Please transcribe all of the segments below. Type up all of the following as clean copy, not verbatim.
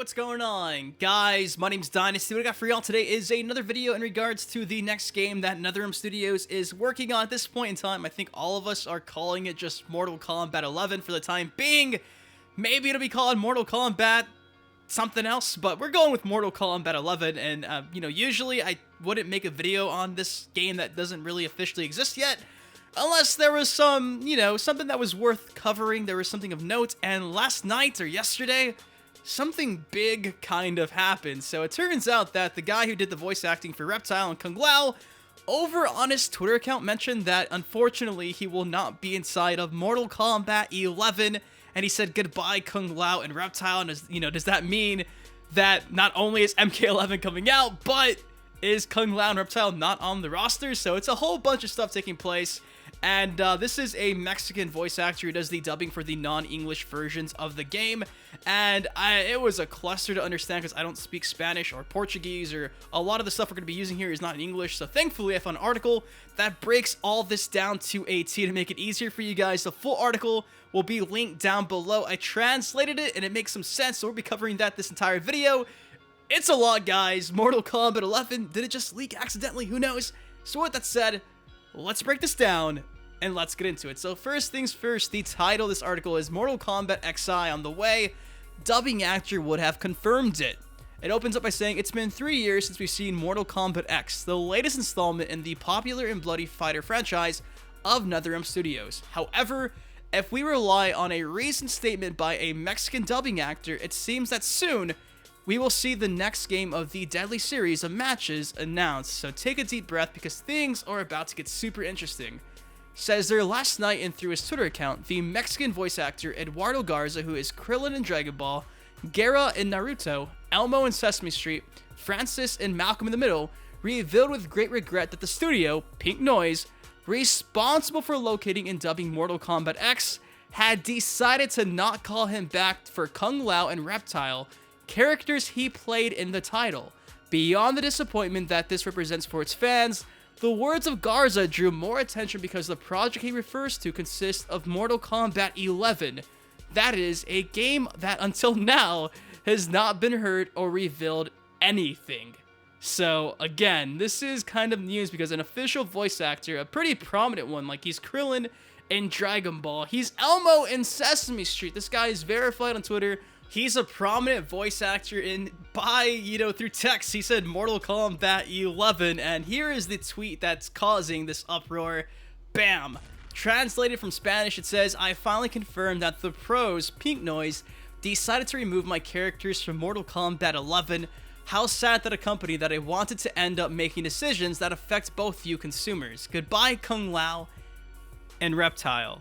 what's going on? Guys, my name's Dynasty. What I got for y'all today is another video in regards to the next game that NetherRealm Studios is working on at this point in time. I think all of us are calling it just Mortal Kombat 11 for the time being. Maybe it'll be called Mortal Kombat something else, but we're going with Mortal Kombat 11, and, usually I wouldn't make a video on this game that doesn't really officially exist yet, unless there was some, something that was worth covering, there was something of note, and last night, or yesterday, something big kind of happened. So it turns out that the guy who did the voice acting for Reptile and Kung Lao, over on his Twitter account, mentioned that, unfortunately, he will not be inside of Mortal Kombat 11, and he said goodbye Kung Lao and Reptile, and does that mean that not only is MK11 coming out, but is Kung Lao and Reptile not on the roster? So it's a whole bunch of stuff taking place, and this is a Mexican voice actor who does the dubbing for the non-English versions of the game, and it was a cluster to understand because I don't speak Spanish or Portuguese, or a lot of the stuff we're going to be using here is not in English, so thankfully I found an article that breaks all this down to a T to make it easier for you guys. The full article will be linked down below. I translated it and it makes some sense, so we'll be covering that this entire video. It's a lot, guys. Mortal Kombat 11, did it just leak accidentally? Who knows? So with that said, let's break this down and let's get into it. So first things first, the title of this article is Mortal Kombat XI on the way. Dubbing actor would have confirmed it. It opens up by saying, it's been 3 years since we've seen Mortal Kombat X, the latest installment in the popular and bloody fighter franchise of NetherRealm Studios. However, if we rely on a recent statement by a Mexican dubbing actor, it seems that soon we will see the next game of the deadly series of matches announced. So take a deep breath because things are about to get super interesting. Says there last night, and through his Twitter account, the Mexican voice actor Eduardo Garza, who is Krillin in Dragon Ball, Guerra in Naruto, Elmo in Sesame Street, Francis in Malcolm in the Middle, revealed with great regret that the studio, Pink Noise, responsible for locating and dubbing Mortal Kombat X, had decided to not call him back for Kung Lao and Reptile, characters he played in the title. Beyond the disappointment that this represents for its fans, the words of Garza drew more attention because the project he refers to consists of Mortal Kombat 11. That is, a game that until now has not been heard or revealed anything. So again, this is kind of news because an official voice actor, a pretty prominent one, like he's Krillin in Dragon Ball, he's Elmo in Sesame Street, this guy is verified on Twitter, he's a prominent voice actor through text, he said Mortal Kombat 11, and here is the tweet that's causing this uproar. Bam! Translated from Spanish, it says, I finally confirmed that the pros, Pink Noise, decided to remove my characters from Mortal Kombat 11. How sad that a company that I wanted to end up making decisions that affect both you consumers. Goodbye, Kung Lao and Reptile.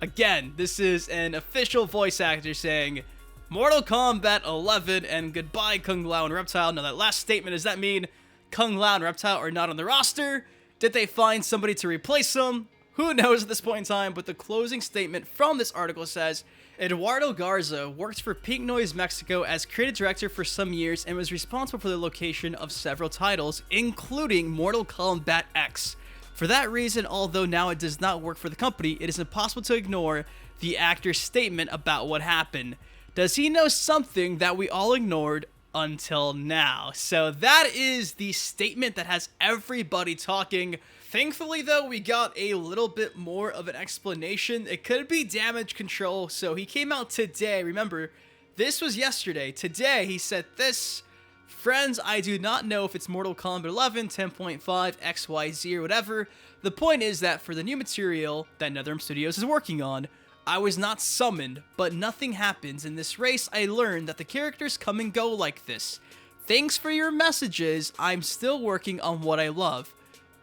Again, this is an official voice actor saying Mortal Kombat 11 and goodbye, Kung Lao and Reptile. Now, that last statement, does that mean Kung Lao and Reptile are not on the roster? Did they find somebody to replace them? Who knows at this point in time, but the closing statement from this article says, Eduardo Garza worked for Pink Noise Mexico as creative director for some years and was responsible for the location of several titles, including Mortal Kombat X. For that reason, although now it does not work for the company, it is impossible to ignore the actor's statement about what happened. Does he know something that we all ignored until now? So that is the statement that has everybody talking. Thankfully, though, we got a little bit more of an explanation. It could be damage control. So he came out today. Remember, this was yesterday. Today, he said this. Friends, I do not know if it's Mortal Kombat 11, 10.5, XYZ, or whatever. The point is that for the new material that NetherRealm Studios is working on, I was not summoned, but nothing happens. In this race, I learned that the characters come and go like this. Thanks for your messages. I'm still working on what I love.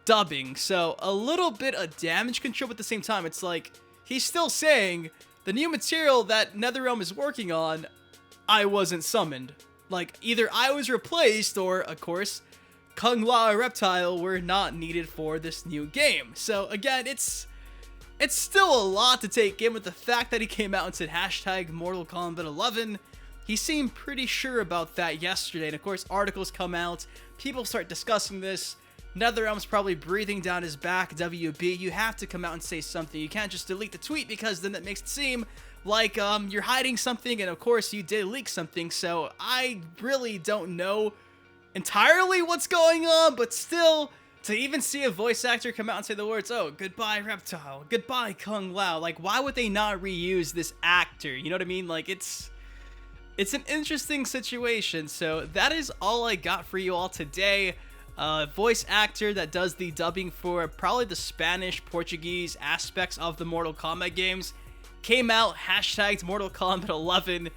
Dubbing. So a little bit of damage control, but at the same time, it's like he's still saying the new material that NetherRealm is working on, I wasn't summoned. Like, either I was replaced or, of course, Kung Lao and Reptile were not needed for this new game. So again, it's still a lot to take in with the fact that he came out and said hashtag Mortal Kombat 11. He seemed pretty sure about that yesterday. And of course, articles come out. People start discussing this. NetherRealm's probably breathing down his back. WB, you have to come out and say something. You can't just delete the tweet, because then that makes it seem like you're hiding something, and of course you did leak something. So I really don't know entirely what's going on, but still, to even see a voice actor come out and say the words, "Oh, goodbye Reptile, goodbye Kung Lao," like, why would they not reuse this actor? You know what I mean? Like, it's an interesting situation. So that is all I got for you all today. Voice actor that does the dubbing for probably the Spanish, Portuguese aspects of the Mortal Kombat games came out, hashtagged Mortal Kombat 11,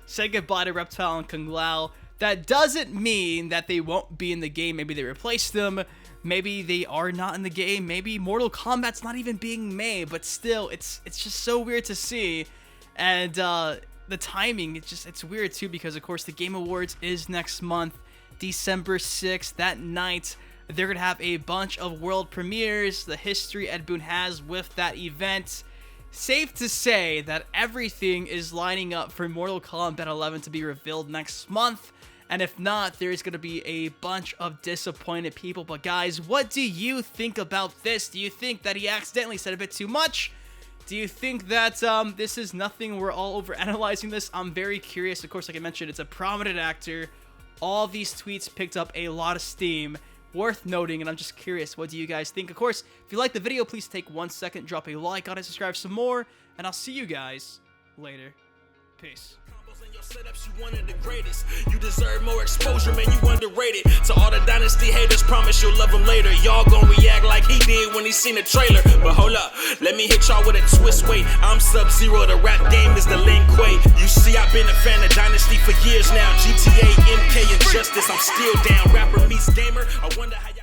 said goodbye to Reptile and Kung Lao. That doesn't mean that they won't be in the game. Maybe they replaced them. Maybe they are not in the game. Maybe Mortal Kombat's not even being made. But still, it's just so weird to see. And the timing, it's weird too, because of course the Game Awards is next month, December 6th. That night, they're gonna have a bunch of world premieres, the history Ed Boon has with that event. Safe to say that everything is lining up for Mortal Kombat 11 to be revealed next month. And if not, there's going to be a bunch of disappointed people. But guys, what do you think about this? Do you think that he accidentally said a bit too much? Do you think that this is nothing, we're all over analyzing this? I'm very curious. Of course, like I mentioned, it's a prominent actor. All these tweets picked up a lot of steam. Worth noting, and I'm just curious, what do you guys think? Of course, if you like the video, please take 1 second, drop a like on it, subscribe some more, and I'll see you guys later. Peace. Setups, you one of the greatest. You deserve more exposure, man, you underrated. To all the Dynasty haters, promise you'll love him later. Y'all gon' react like he did when he seen the trailer. But hold up, let me hit y'all with a twist. Wait, I'm Sub-Zero, the rap game is the Lin Kuei. You see, I've been a fan of Dynasty for years now. GTA, MK, and Justice, I'm still down. Rapper meets gamer, I wonder how y'all